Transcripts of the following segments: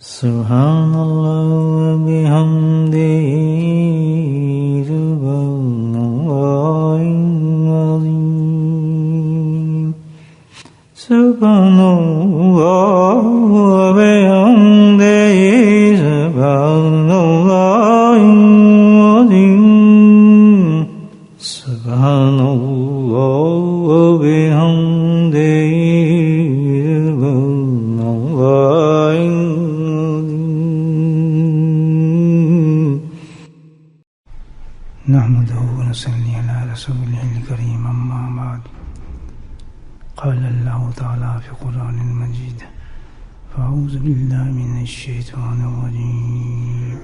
سبحان اللہ و بحمدہ سبحان اللہ العظیم سبحان اللہ و بحمدہ سبحان اللہ العظیم سبحان اللہ و بحمدہ نحمده ونصلي على رسوله الكريم أما بعد قال الله تعالى في القرآن المجيد فأعوذ بالله من الشيطان الرجيم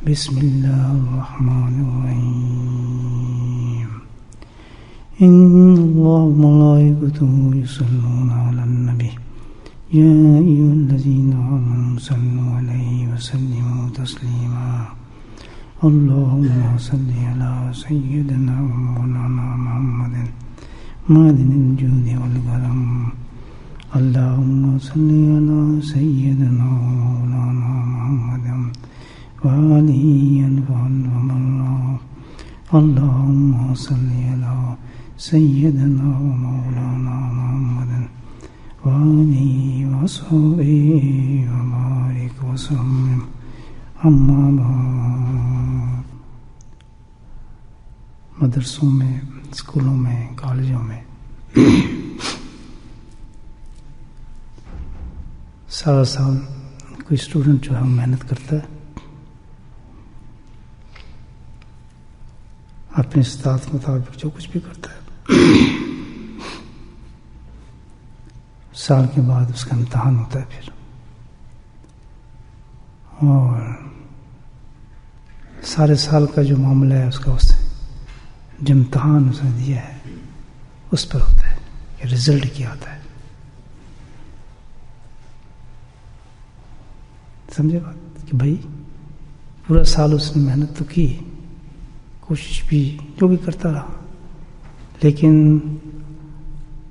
بسم الله الرحمن الرحيم إن الله وملائكته يصلون على النبي يا أيها الذين آمنوا صلوا عليه وسلموا تسليما اللهم صل على سيدنا ومولانا محمد معدن الجود والكرم اللهم صل على سيدنا ومولانا محمد وآله أنفعل ومرا اللهم صل على سيدنا ومولانا محمد وآله وصحبه وبارك وسلم اما بعد مدرسوں میں، اسکولوں میں، کالجوں میں سارا سال کوئی اسٹوڈنٹ جو ہے محنت کرتا ہے، اپنے استعداد کے مطابق جو کچھ بھی کرتا ہے، سال کے بعد اس کا امتحان ہوتا ہے پھر، اور سارے سال کا جو معاملہ ہے اس کا اس جو امتحان اس نے دیا ہے اس پر ہوتا ہے کہ رزلٹ کیا آتا ہے. سمجھے بات کہ بھائی پورا سال اس نے محنت تو کی، کوشش بھی جو بھی کرتا رہا، لیکن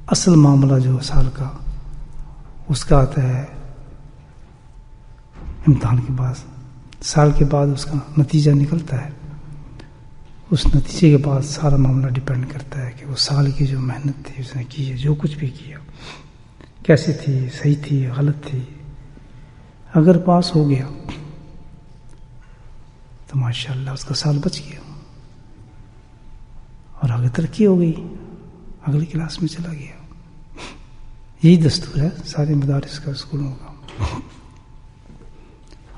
اصل معاملہ جو سال کا اس کا آتا ہے امتحان کے بعد. سال کے بعد اس کا نتیجہ نکلتا ہے، اس نتیجے کے بعد سارا معاملہ ڈیپینڈ کرتا ہے کہ وہ سال کی جو محنت تھی اس نے کی ہے، جو کچھ بھی کیا کیسی تھی، صحیح تھی غلط تھی. اگر پاس ہو گیا تو ماشاءاللہ اس کا سال بچ گیا اور آگے ترقی ہو گئی، اگلی کلاس میں چلا گیا. یہی دستور ہے سارے مدارس کا، اسکولوں کا.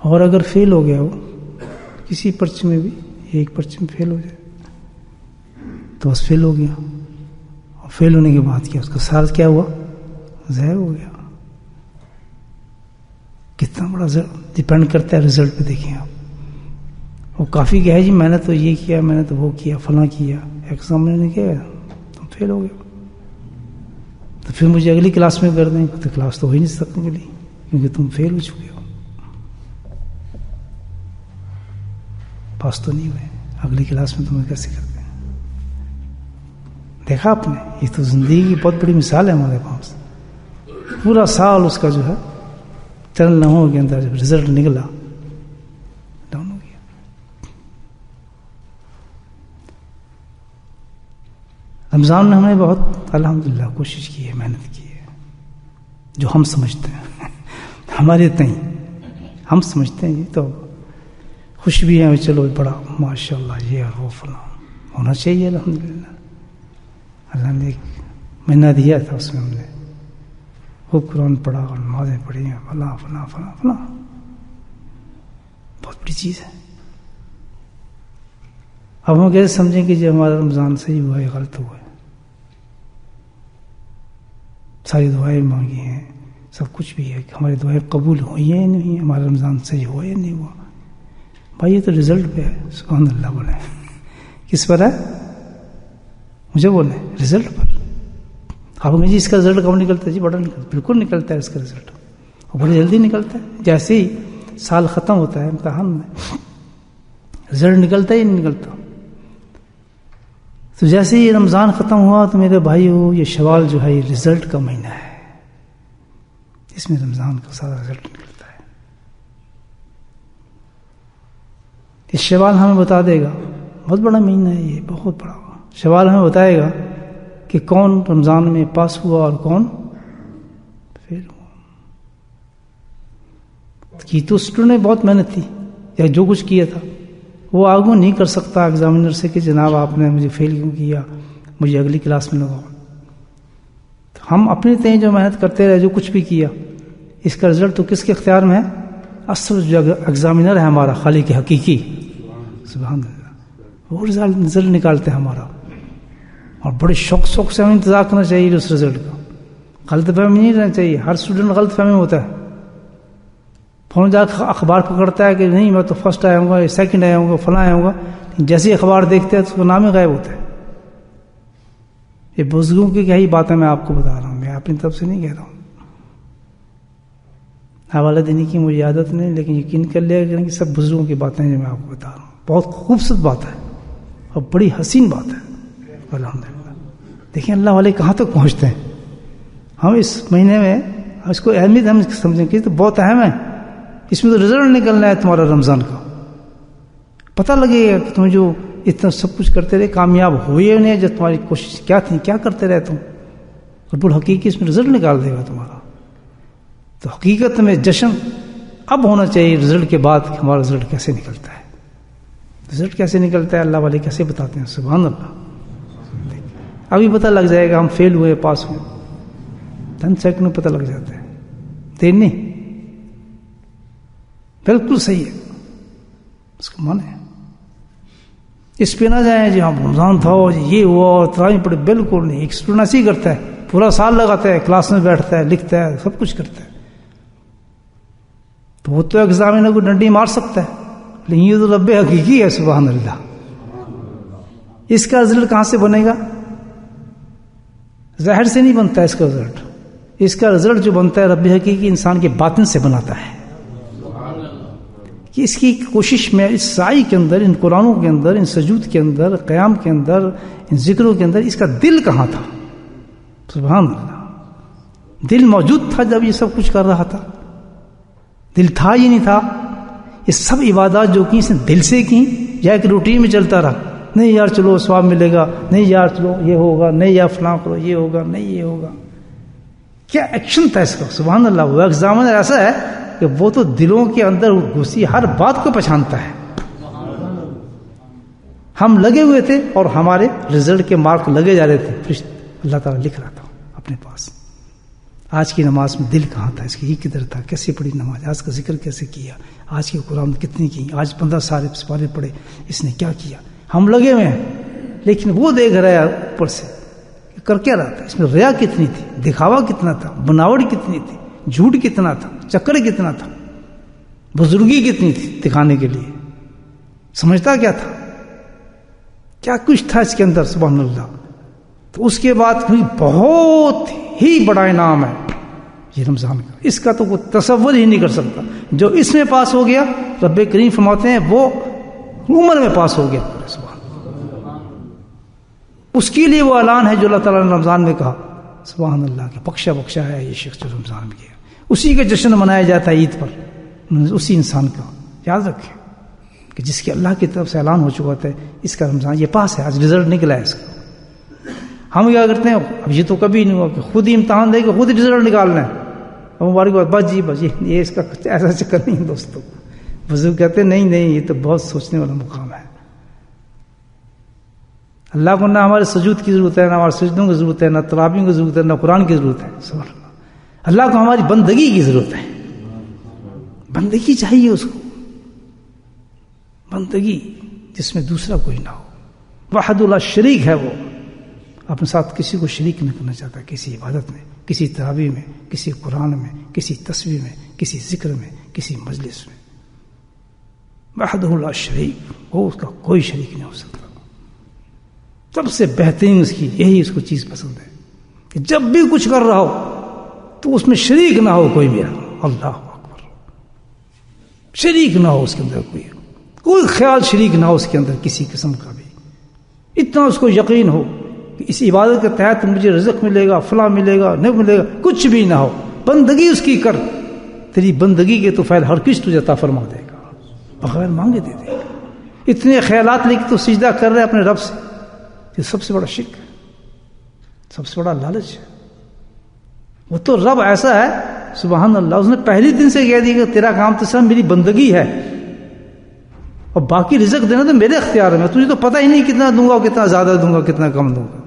اور اگر فیل ہو گیا ہو کسی پرچے میں بھی، ایک پرچے میں فیل ہو جائے تو بس فیل ہو گیا، اور فیل ہونے کے بعد کیا اس کا سال کیا ہوا، ضائع ہو گیا. کتنا بڑا ڈپینڈ کرتا ہے رزلٹ پہ. دیکھیں آپ، وہ کافی کیا ہے جی میں نے تو یہ کیا، میں نے تو وہ کیا، فلاں کیا، ایگزام میں نے کیا، تم فیل ہو گئے تو پھر مجھے اگلی کلاس میں کر دیں تو کلاس تو ہو ہی نہیں سکتی ملی کیونکہ تم فیل ہو چکے ہو، پاس تو نہیں ہوئے. اگلی کلاس میں تمہیں کیسے کرتے ہیں؟ دیکھا آپ نے، یہ تو زندگی کی بہت بڑی مثال ہے ہمارے پاس. پورا سال اس کا جو ہے چند لمحوں کے اندر جب رزلٹ نکلا ڈاؤن ہو گیا. رمضان میں ہم نے بہت الحمدللہ کوشش کی ہے، محنت کی ہے، جو ہم سمجھتے ہیں ہمارے تئیں ہم سمجھتے ہیں یہ تو خوش بھی ہیں، چلو بڑا ماشاءاللہ یہ اور وہ فلاں ہونا چاہیے. الحمدللہ اللہ نے ایک مہینہ دیا تھا، اس میں ہم نے خوب قرآن پڑھا اور نمازیں پڑھی ہیں، فلاں فلاں فلاں فلاں، بہت بڑی چیز ہے. اب ہم کیسے سمجھیں کہ جو ہمارا رمضان صحیح ہوا ہے غلط ہوا ہے؟ ساری دعائیں مانگی ہیں، سب کچھ بھی ہے کہ ہماری دعائیں قبول ہوئی ہیں یا نہیں، ہمارا رمضان صحیح ہوا یا نہیں ہوا. بھائی یہ تو رزلٹ پہ ہے. سبحان اللہ بولے. کس پر ہے؟ مجھے بولے رزلٹ پر. آپ جی اس کا رزلٹ کب نکلتا ہے؟ جی بڑا نکلتا، بالکل نکلتا ہے اس کا رزلٹ، اور بڑی جلدی نکلتا ہے. جیسے ہی سال ختم ہوتا ہے امتحان میں رزلٹ نکلتا ہی نہیں نکلتا. تو جیسے یہ رمضان ختم ہوا تو میرے بھائیو یہ شوال جو ہے یہ رزلٹ کا مہینہ ہے، اس میں رمضان کا سارا رزلٹ نکلتا ہے. کہ شوال ہمیں بتا دے گا، بہت بڑا مہینہ ہے یہ، بہت بڑا شوال ہمیں بتائے گا کہ کون رمضان میں پاس ہوا اور کون فیل ہوا. کی تو اسٹوڈنٹ نے بہت محنت تھی یا جو کچھ کیا تھا وہ آگوں نہیں کر سکتا ایگزامینر سے کہ جناب آپ نے مجھے فیل کیوں کیا، مجھے اگلی کلاس میں لگاؤ. ہم اپنے تئیں جو محنت کرتے رہے، جو کچھ بھی کیا، اس کا رزلٹ تو کس کے اختیار میں ہے؟ اصل جو ایگزامینر ہے ہمارا خالق حقیقی، سبحان اللہ، وہ رزلٹ نکالتے ہیں ہمارا. اور بڑے شوق سے ہمیں انتظار کرنا چاہیے اس رزلٹ کا. غلط فہمی نہیں رہنا چاہیے. ہر اسٹوڈنٹ غلط فہمی ہوتا ہے، فون جا کے اخبار پکڑتا ہے کہ نہیں میں تو فرسٹ آیا ہوں گا، سیکنڈ آیا ہوں گا، فلاں آیا ہوں گا. جیسے اخبار دیکھتے ہیں تو اس کا نام ہی غائب ہوتا ہے. یہ بزرگوں کی یہی باتیں میں آپ کو بتا رہا ہوں، میں اپنی طرف سے نہیں کہہ رہا ہوں. حوالہ دینے کی مجھے عادت نہیں، لیکن یقین کر لیا کہ سب بزرگوں کی باتیں جو میں آپ کو بتا رہا ہوں. بہت خوبصورت بات ہے اور بڑی حسین بات ہے. الحمدللہ دیکھیں اللہ والے کہاں تک پہنچتے ہیں. ہم اس مہینے میں اس کو اہمیت ہم سمجھیں کہ تو بہت اہم ہے. اس میں تو رزلٹ نکلنا ہے تمہارا رمضان کا. پتہ لگے گا کہ تم جو اتنا سب کچھ کرتے رہے کامیاب ہوئے یا نہیں، جو تمہاری کوشش کیا تھی، کیا کرتے رہے تم. رب الحقیقی اس میں رزلٹ نکال دے گا تمہارا. تو حقیقت میں جشن اب ہونا چاہیے رزلٹ کے بعد کہ ہمارا رزلٹ کیسے نکلتا ہے. رزلٹ کیسے نکلتا ہے اللہ والے کیسے بتاتے ہیں. سبحان اللہ. ابھی پتہ لگ جائے گا ہم فیل ہوئے پاس ہوئے، 10 سیکنڈ میں پتہ لگ جاتا ہے. دیر نہیں، بالکل صحیح ہے، اس کو مانے. اس پہ نہ جائیں جی ہم رمضان تھا جی یہ ہوا اور تراویح پڑے، بالکل نہیں. ایک اسٹوڈنٹ ایسے ہی کرتا ہے، پورا سال لگاتا ہے، کلاس میں بیٹھتا ہے، لکھتا ہے، سب کچھ کرتا ہے. تو وہ تو ایگزامینر کو ڈنڈی مار سکتا ہے، لیکن یہ تو رب حقیقی ہے. سبحان اللہ. اس کا رزلٹ کہاں سے بنے گا؟ ظاہر سے نہیں بنتا اس کا رزلٹ. اس کا رزلٹ جو بنتا ہے رب حقیقی انسان کے باطن سے بناتا ہے. کہ اس کی کوشش میں اس سائی کے اندر، ان قرآنوں کے اندر، ان سجود کے اندر، قیام کے اندر، ان ذکروں کے اندر اس کا دل کہاں تھا. سبحان اللہ. دل موجود تھا جب یہ سب کچھ کر رہا تھا. دل تھا ہی نہیں تھا. یہ سب عبادات جو کی اس نے دل سے کی یا ایک روٹین میں چلتا رہا؟ نہیں یار چلو ثواب ملے گا، نہیں یار چلو یہ ہوگا، نہیں یار فلاں کرو یہ ہوگا، نہیں یہ ہوگا. کیا ایکشن تھا اس کا. سبحان اللہ. وہ ایگزامینر ایسا ہے کہ وہ تو دلوں کے اندر گھسی ہر بات کو پہچانتا ہے. ہم لگے ہوئے تھے اور ہمارے رزلٹ کے مارک لگے جا رہے تھے. اللہ تعالیٰ لکھ رہا تھا اپنے پاس. آج کی نماز میں دل کہاں تھا اس کی، یہ کدھر تھا، کیسے پڑھی نماز، آج کا ذکر کیسے کیا، آج کی قرآن کتنی کی، آج 15 سپارے پڑھے، اس نے کیا کیا. ہم لگے ہوئے ہیں لیکن وہ دیکھ رہا ہے اوپر سے کر کیا رہا تھا. اس میں ریا کتنی تھی، دکھاوا کتنا تھا، بناوٹ کتنی تھی، جھوٹ کتنا تھا، چکر کتنا تھا، بزرگی کتنی تھی دکھانے کے لیے. سمجھتا کیا تھا، کیا کچھ تھا اس کے اندر. سبحان اللہ. تو اس کے بعد بہت ہی بڑا انعام ہے یہ رمضان کا. اس کا تو کوئی تصور ہی نہیں کر سکتا. جو اس میں پاس ہو گیا رب کریم فرماتے ہیں وہ عمر میں پاس ہو گیا. سبحان اللہ. اس کے لیے وہ اعلان ہے جو اللہ تعالیٰ نے رمضان میں کہا. سبحان اللہ کہ بخشا ہے یہ شخص جو رمضان میں گیا. اسی کا جشن منایا جاتا ہے عید پر، اسی انسان کا. یاد رکھیں کہ جس کے اللہ کی طرف سے اعلان ہو چکا تھا اس کا رمضان یہ پاس ہے، آج رزلٹ نکلا ہے اس کا. ہم کیا کرتے ہیں اب یہ تو کبھی نہیں ہوا کہ خود ہی امتحان دے کے خود ہی رزلٹ نکالنا ہے. مبارکباد بس جی بس یہ اس کا ایسا چکر نہیں دوستوں. بزرگ کہتے ہیں نہیں یہ تو بہت سوچنے والا مقام ہے. اللہ کو نہ ہمارے سجود کی ضرورت ہے، نہ ہمارے سجدوں کی ضرورت ہے، نہ تراویح کی ضرورت ہے، نہ قرآن کی ضرورت ہے. سبحان اللہ. اللہ کو ہماری بندگی کی ضرورت ہے. بندگی چاہیے اس کو، بندگی جس میں دوسرا کوئی نہ ہو. وحد اللہ شریک ہے، وہ اپنے ساتھ کسی کو شریک نہیں کرنا چاہتا. کسی عبادت میں، کسی تراویح میں، کسی قرآن میں، کسی تسبیح میں، کسی ذکر میں، کسی مجلس میں. وحدہ لا شریک، وہ اس کا کوئی شریک نہیں ہو سکتا. سب سے بہترین اس کی یہی اس کو چیز پسند ہے کہ جب بھی کچھ کر رہا ہو تو اس میں شریک نہ ہو کوئی بھی. اللہ اکبر. شریک نہ ہو اس کے اندر کوئی خیال شریک نہ ہو اس کے اندر کسی قسم کا بھی. اتنا اس کو یقین ہو کہ اس عبادت کے تحت مجھے رزق ملے گا، فلاں ملے گا، نہیں ملے گا، کچھ بھی نہ ہو. بندگی اس کی کر، تیری بندگی کے تو فیل ہر کچھ تجھے عطا فرما دے گا، بغیر مانگے دے دے گا. اتنے خیالات لے کے تو سجدہ کر رہے اپنے رب سے، یہ سب سے بڑا شرک ہے، سب سے بڑا لالچ ہے۔ وہ تو رب ایسا ہے سبحان اللہ، اس نے پہلی دن سے کہہ دیا کہ تیرا کام تو صرف میری بندگی ہے، اور باقی رزق دینا تو میرے اختیار میں، تجھے تو پتہ ہی نہیں کتنا دوں گا، کتنا زیادہ دوں گا، کتنا کم دوں گا۔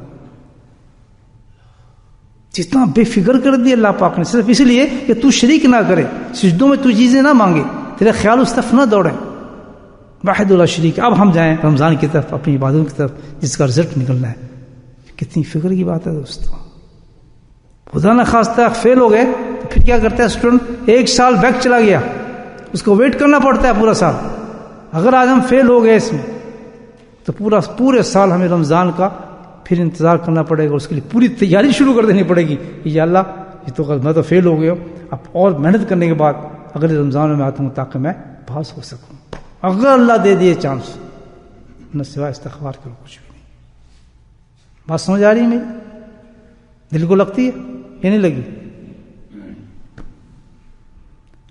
جتنا بے فکر کر دیا اللہ پاک نے، صرف اس لیے کہ تو شریک نہ کرے، سجدوں میں تو چیزیں نہ مانگے، تیرا خیال اس طرف نہ دوڑے، واحد اللہ شریک۔ اب ہم جائیں رمضان کی طرف، اپنی عبادتوں کی طرف، جس کا رزلٹ نکلنا ہے۔ کتنی فکر کی بات ہے دوستو۔ خدا نہ خواستہ فیل ہو گئے تو پھر کیا کرتا ہے اسٹوڈنٹ؟ 1 سال بیک چلا گیا، اس کو ویٹ کرنا پڑتا ہے پورا سال۔ اگر آج ہم فیل ہو گئے اس میں تو پورے سال ہمیں رمضان کا پھر انتظار کرنا پڑے گا، اس کے لیے پوری تیاری شروع کر دینی پڑے گی کہ یا اللہ یہ تو میں تو فیل ہو گیا ہوں، اب اور محنت کرنے کے بعد اگلے رمضان میں آتا ہوں تاکہ میں پاس ہو سکوں۔ اگر اللہ دے دیے چانس، نہ سوائے استغفار کرو کچھ بھی نہیں۔ بات سمجھ آ رہی ہے میری؟ دل کو لگتی ہے یا نہیں لگی؟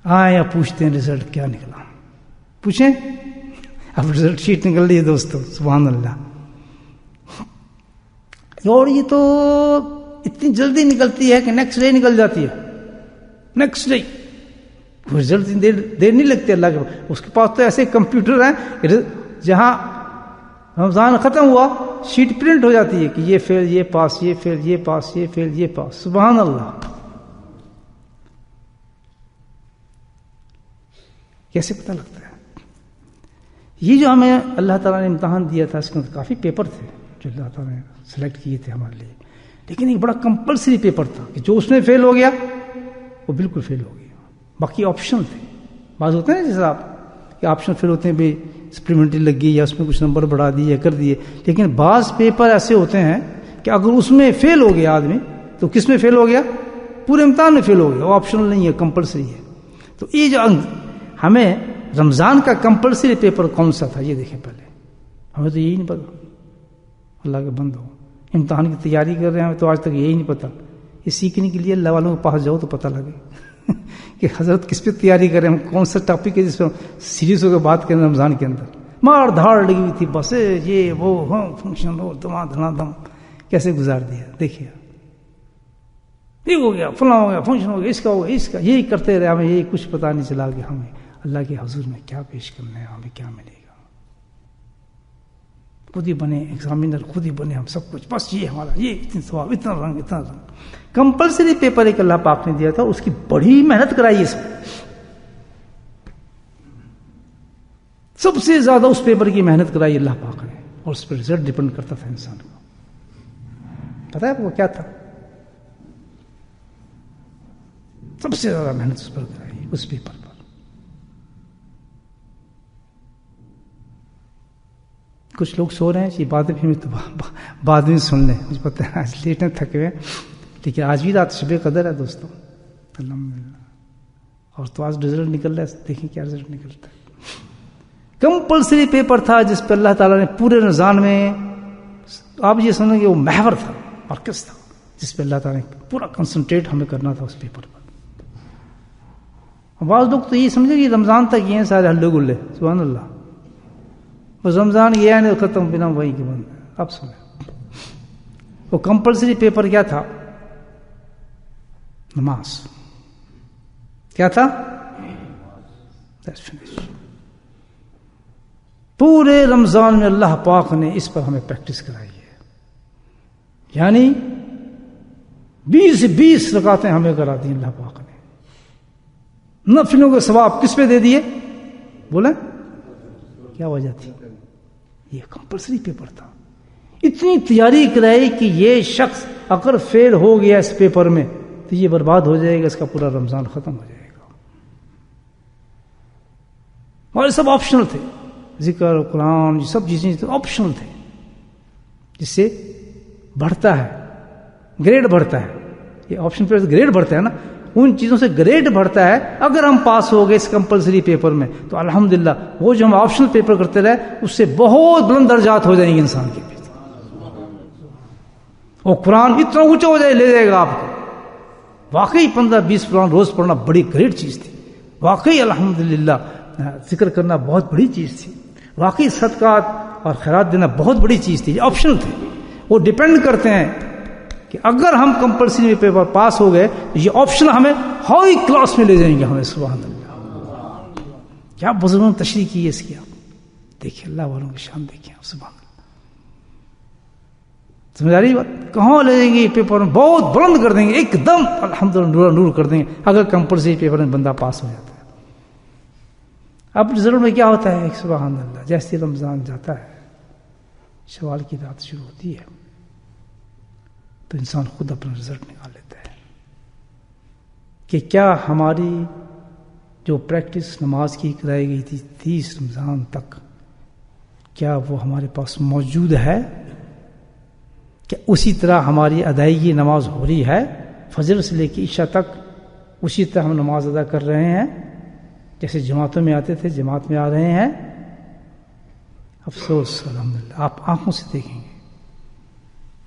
آئیں یا پوچھتے ہیں رزلٹ کیا نکلا؟ پوچھیں؟ اب رزلٹ شیٹ نکل رہی ہے دوستو، سبحان اللہ۔ اور یہ تو اتنی جلدی نکلتی ہے کہ نیکسٹ ڈے نکل جاتی ہے، نیکسٹ ڈے رزلٹ دیر نہیں لگتی اللہ کے پاس۔ اس کے پاس تو ایسے کمپیوٹر ہیں جہاں رمضان ختم ہوا شیٹ پرنٹ ہو جاتی ہے کہ یہ فیل، یہ پاس، یہ فیل، یہ پاس، یہ فیل، یہ پاس، سبحان اللہ۔ کیسے پتہ لگتا ہے؟ یہ جو ہمیں اللہ تعالیٰ نے امتحان دیا تھا، اس کے اندر کافی پیپر تھے جو اللہ تعالیٰ نے سلیکٹ کیے تھے ہمارے لیے، لیکن ایک بڑا کمپلسری پیپر تھا کہ جو اس میں فیل ہو گیا وہ بالکل فیل ہو گیا، باقی آپشن تھے۔ بعض ہوتے ہیں جیسے آپ کہ آپشن فیل ہوتے ہیں، بھائی سپلیمنٹری لگ گئی یا اس میں کچھ نمبر بڑھا دیے یا کر دیے، لیکن بعض پیپر ایسے ہوتے ہیں کہ اگر اس میں فیل ہو گیا آدمی تو کس میں فیل ہو گیا؟ پورے امتحان میں فیل ہو گیا، وہ آپشنل نہیں ہے، کمپلسری ہے۔ تو یہ جو ہمیں رمضان کا کمپلسری پیپر کون سا تھا یہ دیکھیں پہلے، ہمیں تو یہی نہیں پتا۔ اللہ کے بندو امتحان کی تیاری کر رہے ہیں تو آج تک یہی نہیں پتا۔ یہ سیکھنے کے لیے اللہ والوں کے پاس جاؤ تو پتہ لگے کہ حضرت کس پہ تیاری کریں، ہم کون سا ٹاپک ہے جس پہ سیریس ہو کے بات کریں۔ رمضان کے اندر مار دھاڑ لگی ہوئی تھی، بس یہ وہ ہاں فنکشن ہو دما دھنا دم، کیسے گزار دیا دیکھیے، یہ ہو گیا فلاں ہو گیا فنکشن ہو گیا، اس کا ہو گیا اس کا، یہی کرتے رہے، ہمیں یہی کچھ پتہ نہیں چلا کہ ہمیں اللہ کے حضور میں کیا پیش کرنا ہے، ہمیں کیا ملے گا۔ خود ہی بنے ایگزامینر، خود ہی بنے ہم سب کچھ، بس یہ ہمارا یہ اتنا ثواب، اتنا رنگ، اتنا رنگ۔ کمپلسری پیپر ایک اللہ پاک نے دیا تھا، اس کی بڑی محنت کرائی اس میں، سب سے زیادہ اس پیپر کی محنت کرائی اللہ پاک نے، اور اس پر رزلٹ ڈپینڈ کرتا تھا انسان کو۔ پتہ ہے وہ کیا تھا؟ سب سے زیادہ محنت اس پر کرائی، اس پیپر پر۔ کچھ لوگ سو رہے ہیں، یہ باتیں پھر تو بعد میں سن لیں، مجھے پتہ ہے آج لیٹ ہیں، تھکے ہوئے، لیکن آج بھی رات شب قدر ہے دوستوں، الحمدللہ۔ اور تو آج رزلٹ نکل رہا ہے، دیکھیں کیا رزلٹ نکلتا ہے۔ کمپلسری پیپر تھا جس پہ اللہ تعالیٰ نے پورے رمضان میں، آپ یہ سمجھیں کہ وہ محور تھا، مرکز تھا، جس پہ اللہ تعالیٰ نے پورا کنسنٹریٹ ہمیں کرنا تھا اس پیپر پر۔ بعض لوگ تو یہ سمجھیں کہ رمضان تک یہ ہیں سارے ہلے گلے، سبحان اللہ، بس رمضان گیا نہیں ختم، بنا وہی کے بند۔ اب سنیں وہ کمپلسری پیپر کیا تھا؟ نماز۔ کیا تھا؟ پورے رمضان میں اللہ پاک نے اس پر ہمیں پریکٹس کرائی ہے، یعنی 20 رکعتیں ہمیں کرا دی اللہ پاک نے۔ نفلوں کے ثواب کس پہ دے دیے؟ بولیں کیا وجہ تھی؟ یہ کمپلسری پیپر تھا، اتنی تیاری کرائی کہ یہ شخص اگر فیل ہو گیا اس پیپر میں تو یہ برباد ہو جائے گا، اس کا پورا رمضان ختم ہو جائے گا۔ اور یہ سب آپشنل تھے، ذکر قرآن یہ سب چیزیں آپشنل تھے، جس سے بڑھتا ہے، گریڈ بڑھتا ہے۔ یہ آپشن پہ گریڈ بڑھتا ہے نا، ان چیزوں سے گریڈ بڑھتا ہے۔ اگر ہم پاس ہو گئے اس کمپلسری پیپر میں تو الحمدللہ، وہ جو ہم آپشنل پیپر کرتے رہے اس سے بہت بلند درجات ہو جائیں گے انسان کے پیچھے، اور قرآن اتنا اونچا ہو جائے، لے جائے گا آپ کو۔ واقعی 15-20 قرآن روز پڑھنا بڑی گریٹ چیز تھی، واقعی الحمدللہ ذکر کرنا بہت بڑی چیز تھی، واقعی صدقات اور خیرات دینا بہت بڑی چیز تھی، آپشنل تھے. وہ ڈیپینڈ کرتے ہیں کہ اگر ہم کمپلسری پیپر پاس ہو گئے تو یہ آپشن ہمیں ہائی کلاس میں لے جائیں گے ہمیں. سبحان اللہ، کیا بزرگوں نے تشریح کی ہے اس کی. آپ دیکھیں اللہ والوں کی شان دیکھیں آپ. سبحان اللہ، سمجھ آ رہی بات؟ کہاں لے جائیں گے پیپر میں، بہت بلند کر دیں گے ایک دم، الحمدللہ نور کر دیں گے اگر کمپلسری پیپر میں بندہ پاس ہو جاتا ہے. اب رزلٹ میں کیا ہوتا ہے؟ سبحان اللہ، جیسے رمضان جاتا ہے، شوال کی رات شروع ہوتی ہے تو انسان خود اپنا رزلٹ نکال لیتا ہے کہ کیا ہماری جو پریکٹس نماز کی کرائی گئی تھی 30 رمضان تک، کیا وہ ہمارے پاس موجود ہے؟ کہ اسی طرح ہماری ادائیگی نماز ہو رہی ہے فجر سے لے کے عشاء تک، اسی طرح ہم نماز ادا کر رہے ہیں جیسے جماعتوں میں آتے تھے جماعت میں آ رہے ہیں؟ افسوس الحمدللہ آپ آنکھوں سے دیکھیں گے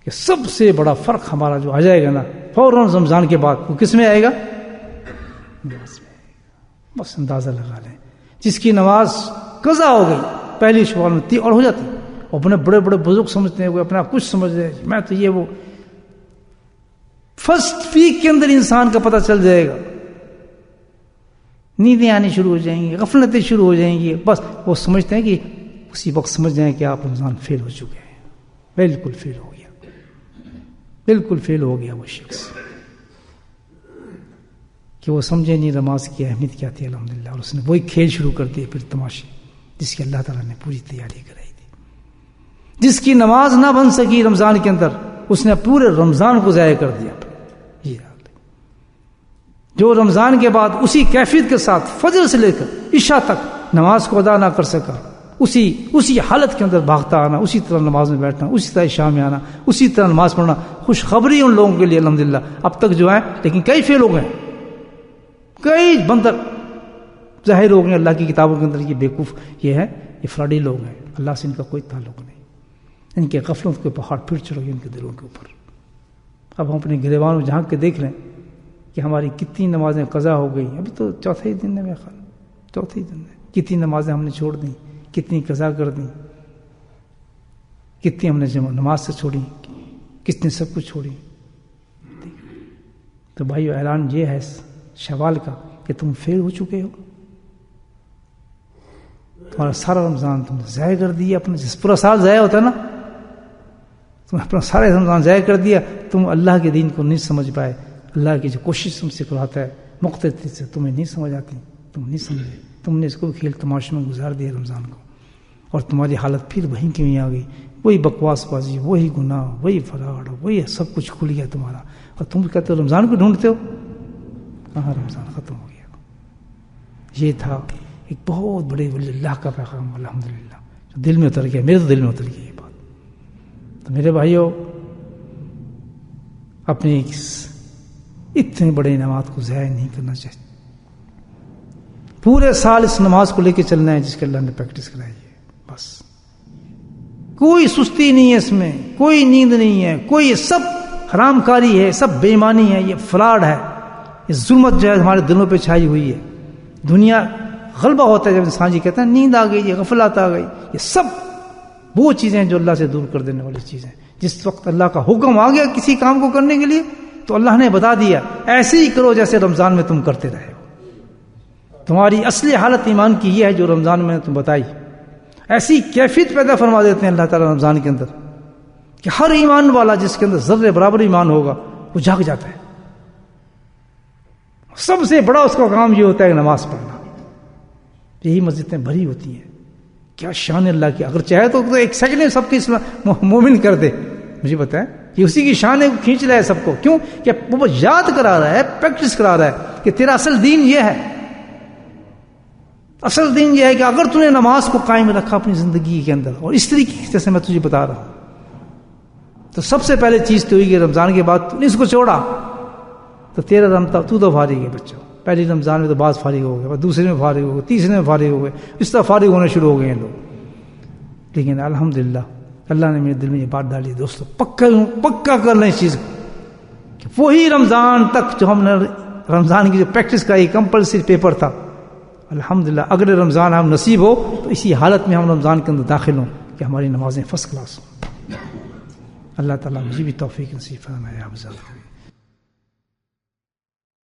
کہ سب سے بڑا فرق ہمارا جو آ جائے گا نا فوراً رمضان کے بعد، وہ کس میں آئے گا؟ نماز میں آئے گا. بس اندازہ لگا لیں، جس کی نماز قضا ہو گئی پہلی شوال میں اور ہو جاتی، اپنے بڑے بڑے بزرگ سمجھتے ہیں، وہ اپنا کچھ سمجھ رہے ہیں، میں تو یہ وہ فرسٹ ویک کے اندر انسان کا پتہ چل جائے گا، نیندیں آنی شروع ہو جائیں گی، غفلتیں شروع ہو جائیں گی. بس وہ سمجھتے ہیں کہ اسی وقت سمجھ جائیں کہ آپ رمضان فیل ہو چکے ہیں. بالکل فیل ہو گیا، بالکل فیل ہو گیا وہ شخص کہ وہ سمجھے نہیں نماز کی اہمیت کیا تھی الحمدللہ، اور اس نے وہی کھیل شروع کر دیے پھر تماشے جس کی اللہ تعالیٰ نے پوری تیاری کرائی تھی. جس کی نماز نہ بن سکی رمضان کے اندر، اس نے پورے رمضان کو ضائع کر دیا. جو رمضان کے بعد اسی کیفیت کے ساتھ فجر سے لے کر عشاء تک نماز کو ادا نہ کر سکا، اسی حالت کے اندر بھاگتا آنا، اسی طرح نماز میں بیٹھنا، اسی طرح عشاء میں آنا، اسی طرح نماز پڑھنا، خوشخبری ان لوگوں کے لیے الحمدللہ اب تک جو ہے، لیکن کئی فیل ہو گئے، کئی بندر ظاہر ہو گئے اللہ کی کتابوں کے اندر. یہ بیوقوف یہ ہے، یہ فراڈی لوگ ہیں، اللہ سے ان کا کوئی تعلق نہیں. ان کے غفلت کے پہاڑ پھر چڑھ گئے ان کے دلوں کے اوپر. اب ہم اپنے گریبان میں جھانک کے دیکھ لیں کہ ہماری کتنی نمازیں قضا ہو گئی. ابھی تو چوتھا ہی دن ہے میرا خیال، چوتھا ہی دن ہے. کتنی نمازیں ہم نے چھوڑ دیں، کتنی قضا کر دیں، کتنی ہم نے نماز سے چھوڑی، کتنے سب کچھ چھوڑی. تو بھائیو اعلان یہ ہے شوال کا کہ تم فیل ہو چکے ہو، تمہارا سارا رمضان تم نے ضائع کر دیا. اپنا جس پورا سال ضائع ہوتا ہے نا، تم اپنا سارے رمضان ضائع کر دیا. تم اللہ کے دین کو نہیں سمجھ پائے. اللہ کی جو کوشش تم سے کراتا ہے مختلف سے تمہیں نہیں سمجھ آتی، تم نہیں سمجھے، تم نے اس کو کھیل تماشے میں گزار دیا رمضان کو، اور تمہاری حالت پھر وہیں کی وہیں آ گئی. وہی بکواس بازی، وہی گناہ، وہی فراڈ، وہی سب کچھ کھل گیا تمہارا. اور تم کہتے ہو رمضان کو ڈھونڈتے ہو، کہاں رمضان ختم ہو گیا. یہ تھا ایک بہت بڑے ولی اللہ کا پیغام الحمدللہ جو دل میں اتر گیا، میرے تو دل میں اتر گئی یہ بات. تو میرے بھائیوں، اپنے اتنے بڑے نماز کو ضائع نہیں کرنا چاہیے. پورے سال اس نماز کو لے کے چلنا ہے جس کے اللہ نے پریکٹس کرائی ہے. بس کوئی سستی نہیں ہے اس میں، کوئی نیند نہیں ہے، کوئی سب حرام کاری ہے، سب بے ایمانی ہے، یہ فراڈ ہے، یہ ظلمت جو ہے ہمارے دلوں پہ چھائی ہوئی ہے. دنیا غلبہ ہوتا ہے جب انسان جی کہتا ہے نیند آ گئی، یہ غفلت آ گئی. یہ سب وہ چیزیں جو اللہ سے دور کر دینے والی چیزیں. جس وقت اللہ کا حکم آ گیا کسی کام کو کرنے کے لیے تو اللہ نے بتا دیا ایسے ہی کرو جیسے رمضان میں تم کرتے رہے ہو. تمہاری اصلی حالت ایمان کی یہ ہے جو رمضان میں نے تم بتائی. ایسی کیفیت پیدا فرما دیتے ہیں اللہ تعالیٰ رمضان کے اندر کہ ہر ایمان والا جس کے اندر ذرے برابر ایمان ہوگا وہ جاگ جاتا ہے. سب سے بڑا اس کا کام یہ ہوتا ہے نماز پڑھنا. یہی مسجدیں بھری ہوتی ہیں. کیا شان اللہ کی. اگر چاہے تو ایک سیکنڈ میں سب کی مومن کر دے. مجھے پتا ہے یہ اسی کی شان ہے، کھینچ رہا ہے سب کو. کیوں کہ وہ یاد کرا رہا ہے، پریکٹس کرا رہا ہے کہ تیرا اصل دین یہ ہے. اصل دین یہ ہے کہ اگر تو نے نماز کو قائم رکھا اپنی زندگی کے اندر، اور اس طریقے جیسے میں تجھے بتا رہا ہوں، تو سب سے پہلے چیز تو ہوئی کہ رمضان کے بعد تو نے اس کو چھوڑا تو تیرا رمتا تو فارغ ہے بچہ. پہلی رمضان میں تو بعض فارغ ہو گئے، دوسرے میں فارغ ہو گئے، تیسرے میں فارغ ہو گئے، اس طرح فارغ ہونے شروع ہو گئے ہیں لوگ. لیکن الحمدللہ اللہ نے میرے دل میں یہ بات ڈالی دوستو، پکا کر لیں اس چیز کو کہ وہی رمضان تک جو ہم نے رمضان کی جو پریکٹس کرائی، کمپلسری پیپر تھا، الحمدللہ اگر رمضان ہم نصیب ہو تو اسی حالت میں ہم رمضان کے اندر داخل ہوں کہ ہماری نمازیں فرسٹ کلاس ہوں. اللہ تعالیٰ مجھے بھی توفیق نصیب فرمائے.